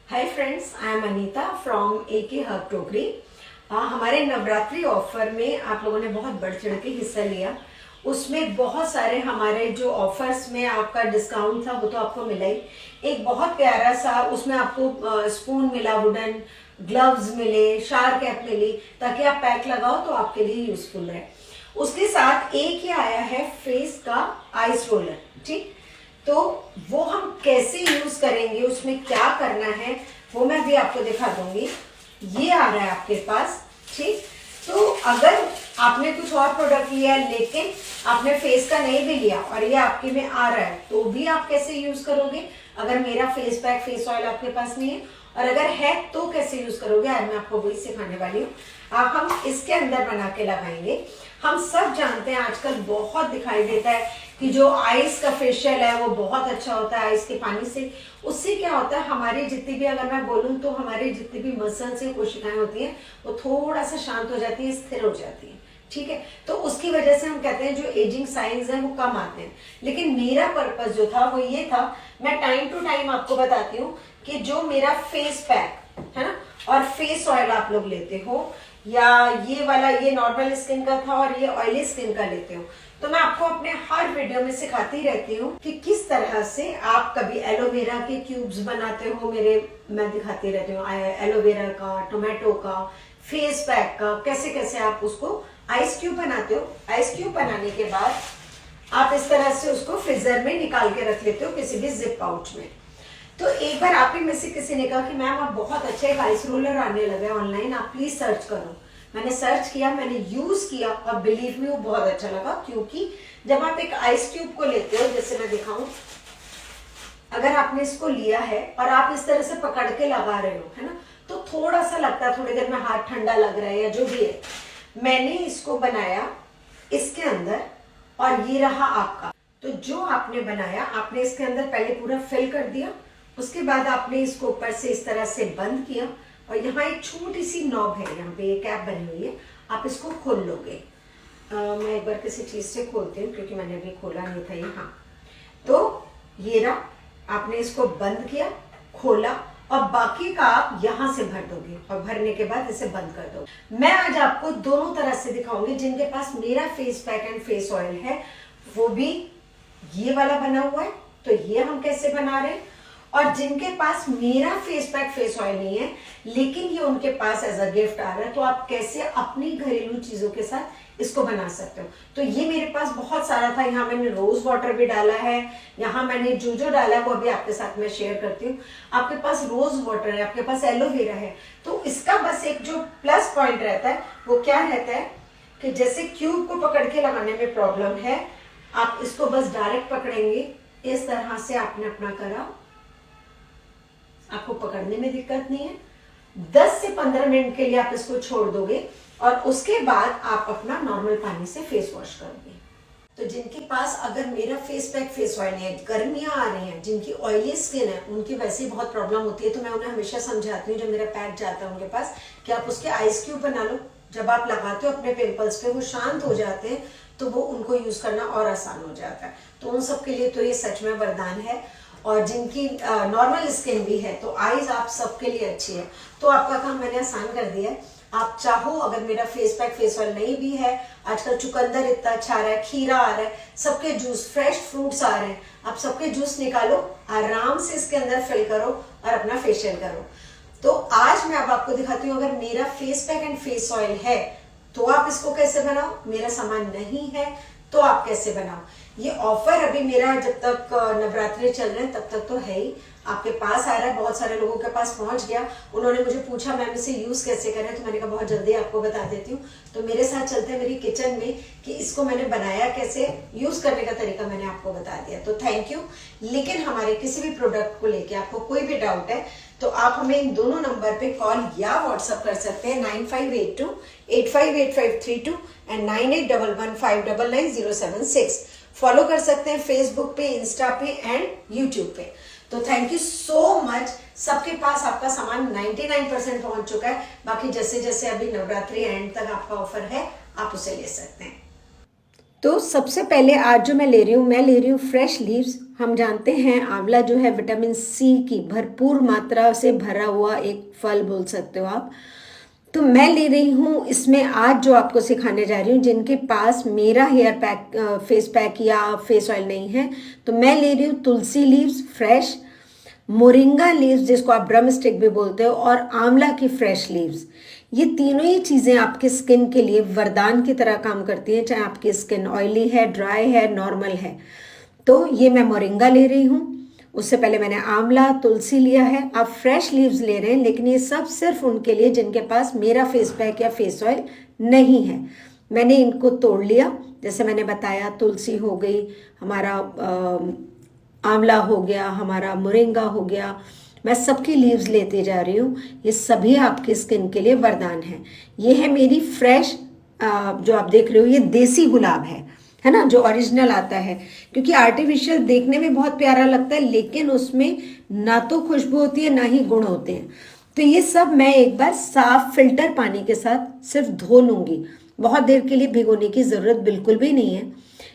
Hi friends, I am Anita from AK herb टोकरी। हमारे Navratri offer में आप लोगों ने बहुत बढ़ चढ़ के हिस्सा लिया। उसमें बहुत सारे हमारे जो ऑफर्स में आपका डिस्काउंट था वो तो आपको मिला ही। एक बहुत प्यारा सा उसमें आपको स्पून मिला, वुडन ग्लव्स मिले, शार कैप मिली, ताकि आप पैक लगाओ तो आपके लिए यूजफुल रहे। उसके साथ एक ही आया है फेस का आइस रोलर। ठीक, तो वो हम कैसे यूज करेंगे, उसमें क्या करना है वो मैं भी आपको दिखा दूंगी। ये आ रहा है आपके पास। ठीक, तो अगर आपने कुछ और प्रोडक्ट लिया लेकिन आपने फेस का नहीं भी लिया और ये आपके में आ रहा है तो भी आप कैसे यूज करोगे। अगर मेरा फेस पैक फेस ऑयल आपके पास नहीं है और अगर है तो कैसे यूज करोगे, आज मैं आपको वही सिखाने वाली हूँ। हम इसके अंदर बना के लगाएंगे। हम सब जानते हैं आजकल बहुत दिखाई देता है कि जो आइस का फेशियल है वो बहुत अच्छा होता है आइस के पानी से। उससे क्या होता है, हमारी जितनी भी, अगर मैं बोलूँ तो हमारी जितनी भी मसल्स से कोशिकाएं होती हैं वो थोड़ा सा शांत हो जाती है, स्थिर हो जाती है। ठीक है, तो उसकी वजह से हम कहते हैं जो एजिंग साइंस है वो कम आते हैं। लेकिन मेरा पर्पस जो था वो ये था, मैं टाइम टू टाइम आपको बताती हूँ कि जो मेरा फेस पैक है ना और फेस ऑयल आप लोग लेते हो, या ये वाला ये नॉर्मल स्किन का था और ये ऑयली स्किन का लेते हो, तो मैं आपको अपने हर वीडियो में सिखाती रहती हूँ कि किस तरह से आप कभी एलोवेरा के क्यूब्स बनाते हो। मैं दिखाती रहती हूँ एलोवेरा का, टोमेटो का, फेस पैक का, कैसे कैसे आप उसको आइस क्यूब बनाते हो। आइस क्यूब बनाने के बाद आप इस तरह से उसको फ्रीजर में निकाल के रख लेते हो किसी भी जिप पाउच में। तो एक बार आप ही में से किसी ने कहा कि मैम आप बहुत अच्छा एक आइस रोलर आने लगा है ऑनलाइन, आप प्लीज सर्च करो। मैंने सर्च किया, मैंने यूज किया और बिलीव मी वो बहुत अच्छा लगा। क्योंकि जब आप एक आइस क्यूब को लेते हो, जैसे मैं दिखाऊं, अगर आपने इसको लिया है और आप इस तरह से पकड़ के लगा रहे हो, है ना, तो थोड़ा सा लगता है थोड़ी देर में हाथ ठंडा लग रहा है या जो भी है। मैंने इसको बनाया इसके अंदर और ये रहा आपका। तो जो आपने बनाया, आपने इसके अंदर पहले पूरा फिल कर दिया, उसके बाद आपने इसको ऊपर से इस तरह से बंद किया और यहाँ एक छोटी सी नॉब है, यहाँ पे ये कैप बनी हुई है, आप इसको खोल लोगे। मैं एक बार किसी चीज से खोलती हूँ क्योंकि मैंने अभी खोला नहीं था ये। हाँ, तो ये रहा, आपने इसको बंद किया, खोला और बाकी का आप यहाँ से भर दोगे और भरने के बाद इसे बंद कर दोगे। मैं आज आपको दोनों तरह से दिखाऊंगी। जिनके पास मेरा face pack and face oil है वो भी ये वाला बना हुआ है, तो ये हम कैसे बना रहे हैं, और जिनके पास मेरा फेस पैक फेस ऑयल नहीं है लेकिन ये उनके पास एज अ गिफ्ट आ रहा है, तो आप कैसे अपनी घरेलू चीजों के साथ इसको बना सकते हो। तो ये मेरे पास बहुत सारा था। यहाँ मैंने रोज वाटर भी डाला है, यहाँ मैंने जो डाला है वो अभी आपके साथ मैं शेयर करती हूँ। आपके पास रोज वाटर है, आपके पास एलोवेरा है, तो इसका बस एक जो प्लस पॉइंट रहता है वो क्या रहता है कि जैसे क्यूब को पकड़ के लगाने में प्रॉब्लम है, आप इसको बस डायरेक्ट पकड़ेंगे, इस तरह से आपने अपना करा, आपको पकड़ने में दिक्कत नहीं है। 10 से 15 मिनट के लिए आप इसको छोड़ दोगे और उसके बाद आप अपना नॉर्मल पानी से फेस वॉश करोगे। तो जिनके पास अगर मेरा फेस पैक फेस ऑयल है, गर्मियां आ रही हैं, जिनकी ऑयली स्किन है, उनकी वैसे ही बहुत प्रॉब्लम होती है, तो मैं उन्हें हमेशा समझाती हूँ जब मेरा पैक जाता है उनके पास कि आप उसके आइस क्यूब बना लो। जब आप लगाते हो अपने पिंपल्स पे वो शांत हो जाते हैं, तो वो उनको यूज करना और आसान हो जाता है। तो उन सब के लिए तो ये सच में वरदान है। और जिनकी नॉर्मल स्किन भी है तो आईज आप सबके लिए अच्छी है, तो आपका काम मैंने आसान कर दिया है। आप चाहो, अगर मेरा फेस पैक फेस ऑयल नहीं भी है, आजकल चुकंदर इतना अच्छा आ रहा है, खीरा आ रहा है, सबके जूस, फ्रेश फ्रूट्स आ रहे हैं, आप सबके जूस निकालो, आराम से इसके अंदर फिल करो और अपना फेशियल करो। तो आज मैं अब आपको दिखाती हूँ, अगर मेरा face pack and face oil है तो आप इसको कैसे बनाओ, मेरा सामान नहीं है तो आप कैसे बनाओ। ये ऑफर अभी मेरा जब तक नवरात्रि चल रहे हैं तब तक तो है ही, आपके पास आ रहा है, बहुत सारे लोगों के पास पहुंच गया। उन्होंने मुझे पूछा मैम इसे यूज कैसे करें, तो मैंने कहा बहुत जल्दी आपको बता देती हूँ। तो मेरे साथ चलते हैं मेरी किचन में कि इसको मैंने बनाया कैसे, यूज करने का तरीका मैंने आपको बता दिया। तो थैंक यू। लेकिन हमारे किसी भी प्रोडक्ट को लेके आपको कोई भी डाउट है तो आप हमें इन दोनों नंबर पे कॉल या व्हाट्सएप कर सकते हैं, 9582858532 एंड 9811599076। फॉलो कर सकते हैं फेसबुक पे, इंस्टा पे एंड यूट्यूब पे। तो थैंक यू सो मच। सबके पास आपका सामान 99% पहुंच चुका है। बाकी जैसे जैसे अभी नवरात्रि एंड तक आपका ऑफर है आप उसे ले सकते हैं। तो सबसे पहले आज जो मैं ले रही हूँ फ्रेश लीव्स। हम जानते हैं आंवला जो है विटामिन सी की भरपूर मात्रा से भरा हुआ एक फल बोल सकते हो आप। तो मैं ले रही हूँ इसमें आज जो आपको सिखाने जा रही हूँ, जिनके पास मेरा हेयर पैक फेस पैक या फेस ऑयल नहीं है, तो मैं ले रही हूँ तुलसी लीव्स फ्रेश, मोरिंगा लीव्स जिसको आप ब्रह्म स्टिक भी बोलते हो, और आंवला की फ्रेश लीव्स। ये तीनों ही चीज़ें आपके स्किन के लिए वरदान की तरह काम करती हैं, चाहे आपकी स्किन ऑयली है, ड्राई है, नॉर्मल है। तो ये मैं मोरिंगा ले रही हूँ, उससे पहले मैंने आंवला, तुलसी लिया है। आप फ्रेश लीव्स ले रहे हैं, लेकिन ये सब सिर्फ उनके लिए जिनके पास मेरा फेस पैक या फेस ऑयल नहीं है। मैंने इनको तोड़ लिया, जैसे मैंने बताया तुलसी हो गई, हमारा आंवला हो गया, हमारा मोरिंगा हो गया। मैं सबकी लीव्स लेते जा रही हूँ। ये सभी आपकी स्किन के लिए वरदान है। ये है मेरी फ्रेश जो आप देख रहे हो, ये देसी गुलाब है ना, जो ओरिजिनल आता है। क्योंकि आर्टिफिशियल देखने में बहुत प्यारा लगता है, लेकिन उसमें ना तो खुशबू होती है ना ही गुण होते हैं। तो ये सब मैं एक बार साफ फिल्टर पानी के साथ सिर्फ धो लूँगी। बहुत देर के लिए भिगोने की ज़रूरत बिल्कुल भी नहीं है।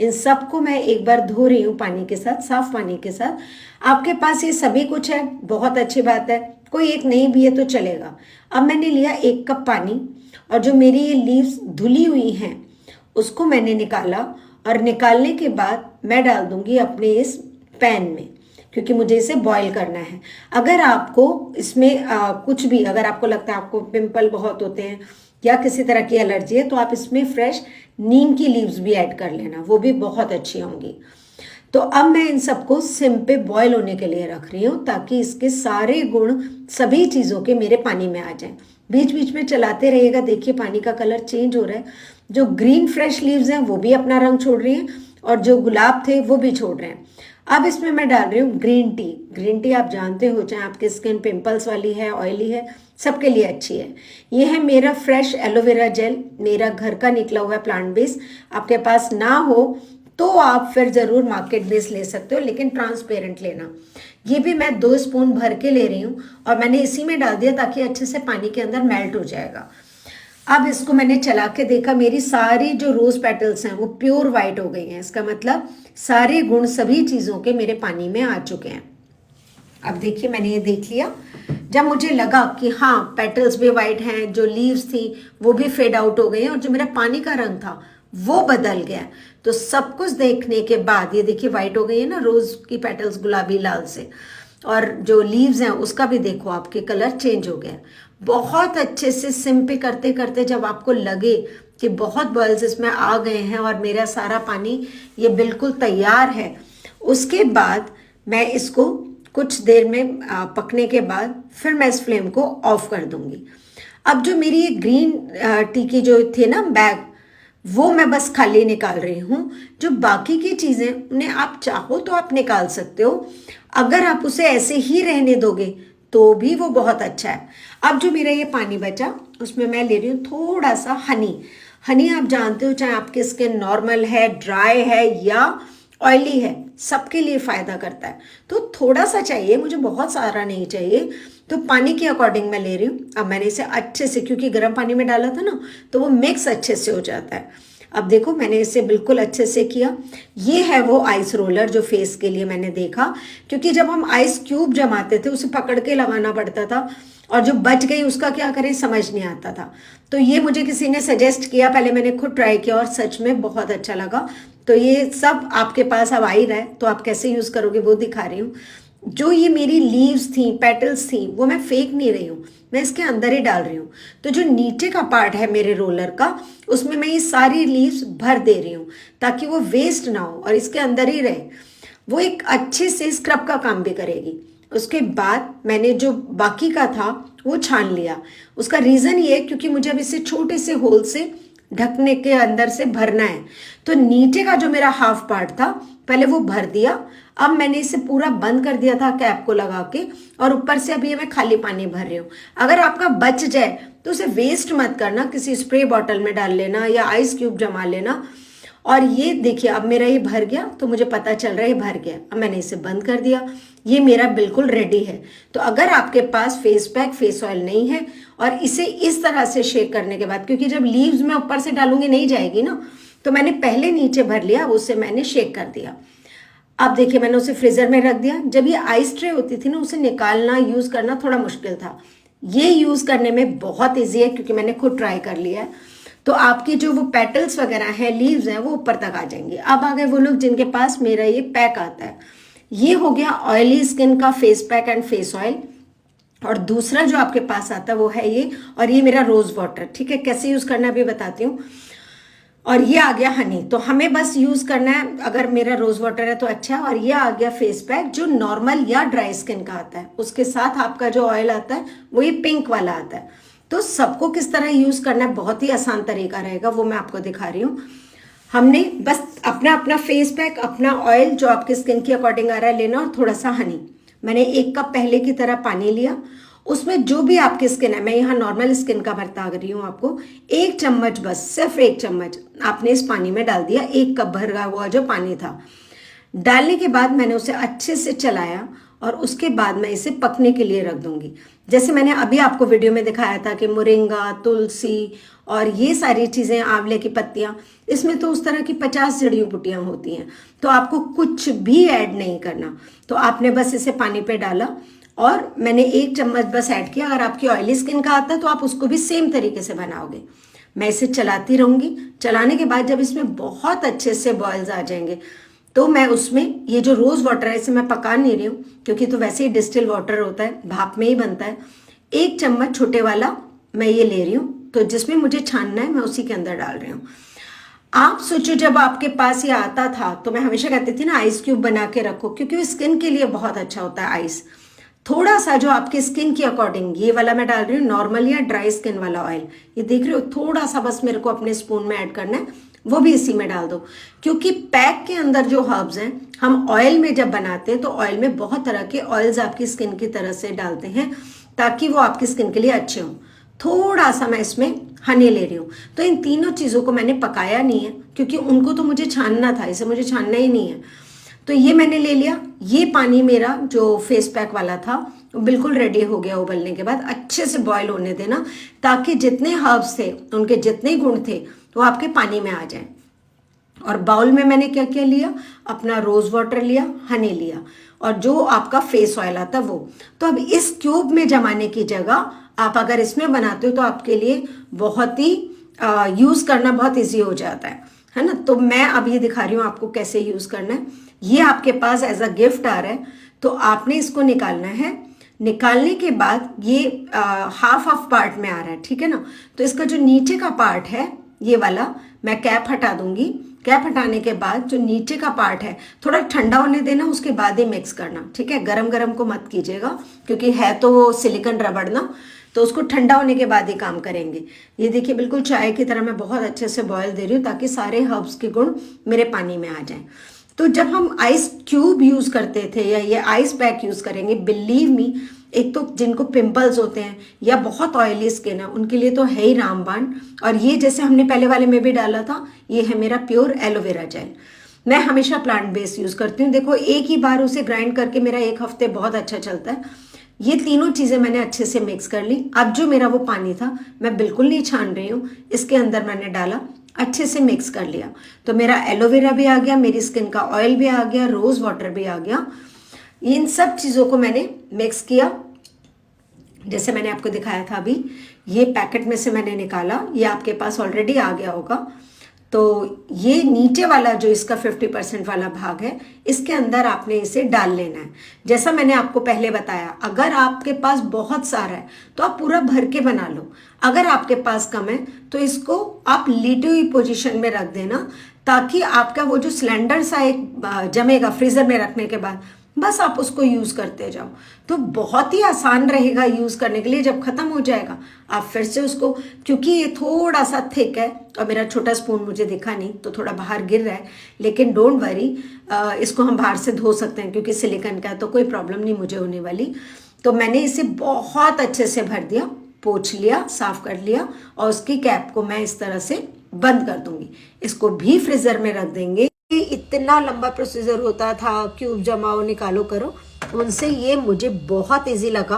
इन सब को मैं एक बार धो रही हूँ पानी के साथ, साफ पानी के साथ। आपके पास ये सभी कुछ है, बहुत अच्छी बात है। कोई एक नहीं भी है तो चलेगा। अब मैंने लिया 1 कप पानी, और जो मेरी ये लीव्स धुली हुई हैं उसको मैंने निकाला, और निकालने के बाद मैं डाल दूंगी अपने इस पैन में, क्योंकि मुझे इसे बॉईल करना है। अगर आपको इसमें कुछ भी, अगर आपको लगता है आपको पिंपल बहुत होते हैं या किसी तरह की एलर्जी है, तो आप इसमें फ्रेश नीम की लीव्स भी ऐड कर लेना, वो भी बहुत अच्छी होंगी। तो अब मैं इन सबको सिम पे बॉईल होने के लिए रख रही हूँ, ताकि इसके सारे गुण सभी चीज़ों के मेरे पानी में आ जाएं। बीच बीच में चलाते रहिएगा। देखिए पानी का कलर चेंज हो रहा है। जो ग्रीन फ्रेश लीव्स हैं वो भी अपना रंग छोड़ रही हैं, और जो गुलाब थे वो भी छोड़ रहे हैं। अब इसमें मैं डाल रही हूँ ग्रीन टी। ग्रीन टी आप जानते हो, चाहे आपकी स्किन पिंपल्स वाली है, ऑयली है, सबके लिए अच्छी है। ये है मेरा फ्रेश एलोवेरा जेल, मेरा घर का निकला हुआ है, प्लांट बेस। आपके पास ना हो तो आप फिर ज़रूर मार्केट बेस ले सकते हो, लेकिन ट्रांसपेरेंट लेना। ये भी मैं 2 स्पून भर के ले रही हूँ, और मैंने इसी में डाल दिया ताकि अच्छे से पानी के अंदर मेल्ट हो जाएगा। अब इसको मैंने चला के देखा, मेरी सारी जो रोज़ पेटल्स हैं वो प्योर वाइट हो गई हैं। इसका मतलब सारे गुण सभी चीज़ों के मेरे पानी में आ चुके हैं। अब देखिए मैंने ये देख लिया। जब मुझे लगा कि हाँ पेटल्स भी वाइट हैं, जो लीव्स थी वो भी फेड आउट हो गई हैं, और जो मेरा पानी का रंग था वो बदल गया, तो सब कुछ देखने के बाद ये देखिए वाइट हो गई है ना, रोज़ की पेटल्स गुलाबी लाल से, और जो लीव्स हैं उसका भी देखो आपके कलर चेंज हो गया। बहुत अच्छे से सिम पे करते करते जब आपको लगे कि बहुत बॉयल्स इसमें आ गए हैं और मेरा सारा पानी ये बिल्कुल तैयार है, उसके बाद मैं इसको कुछ देर में पकने के बाद फिर मैं इस फ्लेम को ऑफ कर दूंगी। अब जो मेरी ये ग्रीन टी की जो थी ना बैग, वो मैं बस खाली निकाल रही हूँ। जो बाकी की चीज़ें उन्हें आप चाहो तो आप निकाल सकते हो, अगर आप उसे ऐसे ही रहने दोगे तो भी वो बहुत अच्छा है। अब जो मेरा ये पानी बचा उसमें मैं ले रही हूँ थोड़ा सा हनी। हनी आप जानते हो, चाहे आपकी स्किन नॉर्मल है, ड्राई है या ऑयली है, सबके लिए फ़ायदा करता है। तो थोड़ा सा चाहिए मुझे, बहुत सारा नहीं चाहिए। तो पानी के अकॉर्डिंग मैं ले रही हूँ। अब मैंने इसे अच्छे से, क्योंकि गर्म पानी में डाला था ना, तो वो मिक्स अच्छे से हो जाता है। अब देखो मैंने इसे बिल्कुल अच्छे से किया। ये है वो आइस रोलर जो फेस के लिए मैंने देखा, क्योंकि जब हम आइस क्यूब जमाते थे उसे पकड़ के लगाना पड़ता था, और जो बच गई उसका क्या करें समझ नहीं आता था। तो ये मुझे किसी ने सजेस्ट किया, पहले मैंने खुद ट्राई किया और सच में बहुत अच्छा लगा। तो ये सब आपके पास अब आ ही रहा है, तो आप कैसे यूज़ करोगे वो दिखा रही हूँ। जो ये मेरी लीव्स थी, पेटल्स थी, वो मैं फेंक नहीं रही हूँ, मैं इसके अंदर ही डाल रही हूँ। तो जो नीचे का पार्ट है मेरे रोलर का, उसमें मैं ये सारी लीव्स भर दे रही हूँ ताकि वो वेस्ट ना हो और इसके अंदर ही रहे। वो एक अच्छे से स्क्रब का काम भी करेगी। उसके बाद मैंने जो बाकी का था वो छान लिया। उसका रीज़न ये है क्योंकि मुझे अब इसे छोटे से होल से ढकने के अंदर से भरना है। तो नीचे का जो मेरा हाफ पार्ट था पहले वो भर दिया। अब मैंने इसे पूरा बंद कर दिया था कैप को लगा के, और ऊपर से अभी मैं खाली पानी भर रही हूँ। अगर आपका बच जाए तो उसे वेस्ट मत करना, किसी स्प्रे बॉटल में डाल लेना या आइस क्यूब जमा लेना। और ये देखिए अब मेरा ये भर गया, तो मुझे पता चल रहा है ये भर गया। अब मैंने इसे बंद कर दिया, ये मेरा बिल्कुल रेडी है। तो अगर आपके पास फेस पैक, फेस ऑयल नहीं है, और इसे इस तरह से शेक करने के बाद, क्योंकि जब लीव्स मैं ऊपर से डालूंगी नहीं जाएगी ना, तो मैंने पहले नीचे भर लिया, उसे मैंने शेक कर दिया। अब देखिए मैंने उसे फ्रीजर में रख दिया। जब ये आइस ट्रे होती थी ना, उसे निकालना यूज़ करना थोड़ा मुश्किल था। ये यूज़ करने में बहुत ईजी है क्योंकि मैंने खुद ट्राई कर लिया है। तो आपकी जो वो पेटल्स वगैरह हैं, लीव्स हैं, वो ऊपर तक आ जाएंगी। अब आ गए वो लोग जिनके पास मेरा ये पैक आता है। ये हो गया ऑयली स्किन का face pack and face oil. और दूसरा जो आपके पास आता है वो है ये, और ये मेरा रोज़ वाटर। ठीक है, कैसे यूज़ करना है अभी बताती हूँ। और ये आ गया हनी। तो हमें बस यूज़ करना है, अगर मेरा रोज़ वाटर है तो अच्छा। और ये आ गया फेस पैक जो नॉर्मल या ड्राई स्किन का आता है। उसके साथ आपका जो ऑयल आता है वो ये पिंक वाला आता है। तो सबको किस तरह यूज़ करना है, बहुत ही आसान तरीका रहेगा, वो मैं आपको दिखा रही हूँ। हमने बस अपना अपना फेस पैक, अपना ऑयल जो आपकी स्किन के अकॉर्डिंग आ रहा है लेना, और थोड़ा सा हनी। मैंने 1 कप पहले की तरह पानी लिया। उसमें जो भी आपकी स्किन है, मैं यहाँ नॉर्मल स्किन का बता रही हूँ आपको, 1 चम्मच, बस सिर्फ 1 चम्मच आपने इस पानी में डाल दिया। 1 कप भरा हुआ जो पानी था, डालने के बाद मैंने उसे अच्छे से चलाया और उसके बाद मैं इसे पकने के लिए रख दूंगी। जैसे मैंने अभी आपको वीडियो में दिखाया था कि मोरिंगा, तुलसी और ये सारी चीज़ें, आंवले की पत्तियाँ, इसमें तो उस तरह की 50 जड़ी बूटियाँ होती हैं। तो आपको कुछ भी ऐड नहीं करना। तो आपने बस इसे पानी पे डाला और मैंने 1 चम्मच बस ऐड किया। अगर आपकी ऑयली स्किन का आता है तो आप उसको भी सेम तरीके से बनाओगे। मैं इसे चलाती रहूँगी। चलाने के बाद जब इसमें बहुत अच्छे से बॉयल्स आ जाएंगे तो मैं उसमें ये जो रोज़ वाटर है, इसे मैं पका नहीं रही हूँ क्योंकि तो वैसे ही डिस्टिल वाटर होता है, भाप में ही बनता है। 1 चम्मच छोटे वाला मैं ये ले रही हूँ। तो जिसमें मुझे छानना है मैं उसी के अंदर डाल रही हूँ। आप सोचो जब आपके पास ये आता था तो मैं हमेशा कहती थी ना, आइस क्यूब बना के रखो, क्योंकि वो स्किन के लिए बहुत अच्छा होता है आइस। थोड़ा सा जो आपकी स्किन के अकॉर्डिंग, ये वाला मैं डाल रही हूँ नॉर्मल या ड्राई स्किन वाला ऑयल, ये देख रहे हो, थोड़ा सा बस मेरे को अपने स्पून में ऐड करना है, वो भी इसी में डाल दो। क्योंकि पैक के अंदर जो हर्ब्स हैं, हम ऑयल में जब बनाते हैं तो ऑयल में बहुत तरह के ऑयल्स आपकी स्किन की तरह से डालते हैं ताकि वो आपकी स्किन के लिए अच्छे हों। थोड़ा सा मैं इसमें हनी ले रही हूँ। तो इन तीनों चीज़ों को मैंने पकाया नहीं है क्योंकि उनको तो मुझे छानना था, इसे मुझे छानना ही नहीं है। तो ये मैंने ले लिया। ये पानी मेरा जो फेस पैक वाला था बिल्कुल रेडी हो गया। उबलने के बाद अच्छे से बॉयल होने देना ताकि जितने हर्ब्स थे, उनके जितने गुण थे, वो आपके पानी में आ जाए। और बाउल में मैंने क्या क्या लिया, अपना रोज़ वाटर लिया, हनी लिया और जो आपका फेस ऑयल आता वो। तो अब इस क्यूब में जमाने की जगह आप अगर इसमें बनाते हो तो आपके लिए बहुत ही यूज़ करना बहुत ईजी हो जाता है ना। तो मैं अब ये दिखा रही हूँ आपको कैसे यूज़ करना है। ये आपके पास एज अ गिफ्ट आ रहा है तो आपने इसको निकालना है। निकालने के बाद ये हाफ पार्ट में आ रहा है, ठीक है ना। तो इसका जो नीचे का पार्ट है ये वाला, मैं कैप हटा दूंगी। कैप हटाने के बाद जो नीचे का पार्ट है थोड़ा ठंडा होने देना, उसके बाद ही मिक्स करना, ठीक है। गरम गरम को मत कीजिएगा क्योंकि है तो वो सिलिकॉन रबड़ ना, तो उसको ठंडा होने के बाद ही काम करेंगे। ये देखिए बिल्कुल चाय की तरह मैं बहुत अच्छे से बॉयल दे रही हूँ ताकि सारे हर्ब्स के गुण मेरे पानी में आ जाएं। तो जब हम आइस क्यूब यूज़ करते थे या ये आइस पैक यूज़ करेंगे, बिलीव मी, एक तो जिनको पिंपल्स होते हैं या बहुत ऑयली स्किन है उनके लिए तो है ही रामबाण। और ये जैसे हमने पहले वाले में भी डाला था, ये है मेरा प्योर एलोवेरा जेल। मैं हमेशा प्लांट बेस्ड यूज़ करती हूँ। देखो एक ही बार उसे ग्राइंड करके मेरा 1 हफ्ते बहुत अच्छा चलता है। ये तीनों चीज़ें मैंने अच्छे से मिक्स कर ली। अब जो मेरा वो पानी था मैं बिल्कुल नहीं छान रही हूँ, इसके अंदर मैंने डाला, अच्छे से मिक्स कर लिया। तो मेरा एलोवेरा भी आ गया, मेरी स्किन का ऑयल भी आ गया, रोज़ वाटर भी आ गया। इन सब चीज़ों को मैंने मिक्स किया जैसे मैंने आपको दिखाया था अभी। ये पैकेट में से मैंने निकाला, ये आपके पास ऑलरेडी आ गया होगा। तो ये नीचे वाला जो इसका 50% वाला भाग है, इसके अंदर आपने इसे डाल लेना है। जैसा मैंने आपको पहले बताया, अगर आपके पास बहुत सारा है तो आप पूरा भर के बना लो। अगर आपके पास कम है तो इसको आप लेटी हुई पोजीशन में रख देना ताकि आपका वो जो सिलेंडर सा एक जमेगा फ्रीज़र में रखने के बाद, बस आप उसको यूज़ करते जाओ। तो बहुत ही आसान रहेगा यूज़ करने के लिए। जब ख़त्म हो जाएगा आप फिर से उसको, क्योंकि ये थोड़ा सा थिक है और मेरा छोटा स्पून मुझे दिखा नहीं तो थोड़ा बाहर गिर रहा है, लेकिन डोंट वरी, इसको हम बाहर से धो सकते हैं क्योंकि सिलिकॉन का है तो कोई प्रॉब्लम नहीं मुझे होने वाली। तो मैंने इसे बहुत अच्छे से भर दिया, पोंछ लिया, साफ़ कर लिया और उसकी कैप को मैं इस तरह से बंद कर दूंगी। इसको भी फ्रीज़र में रख देंगे। इतना लंबा प्रोसीजर होता था, क्यूब जमाओ निकालो करो, उनसे ये मुझे बहुत इजी लगा।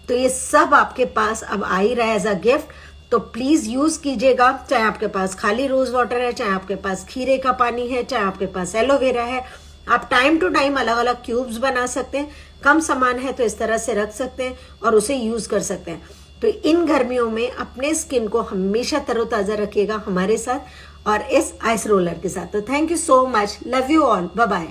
तो ये सब आपके पास अब आ ही रहा है एज अ गिफ्ट। तो प्लीज यूज कीजिएगा, चाहे आपके पास खाली रोज वाटर है, चाहे आपके पास खीरे का पानी है, चाहे आपके पास एलोवेरा है। आप टाइम टू टाइम अलग अलग क्यूब्स बना सकते हैं। कम सामान है तो इस तरह से रख सकते हैं और उसे यूज कर सकते हैं। तो इन गर्मियों में अपने स्किन को हमेशा तरोताजा रखिएगा हमारे साथ और इस आइस रोलर के साथ। तो thank you so much, love you all, bye bye.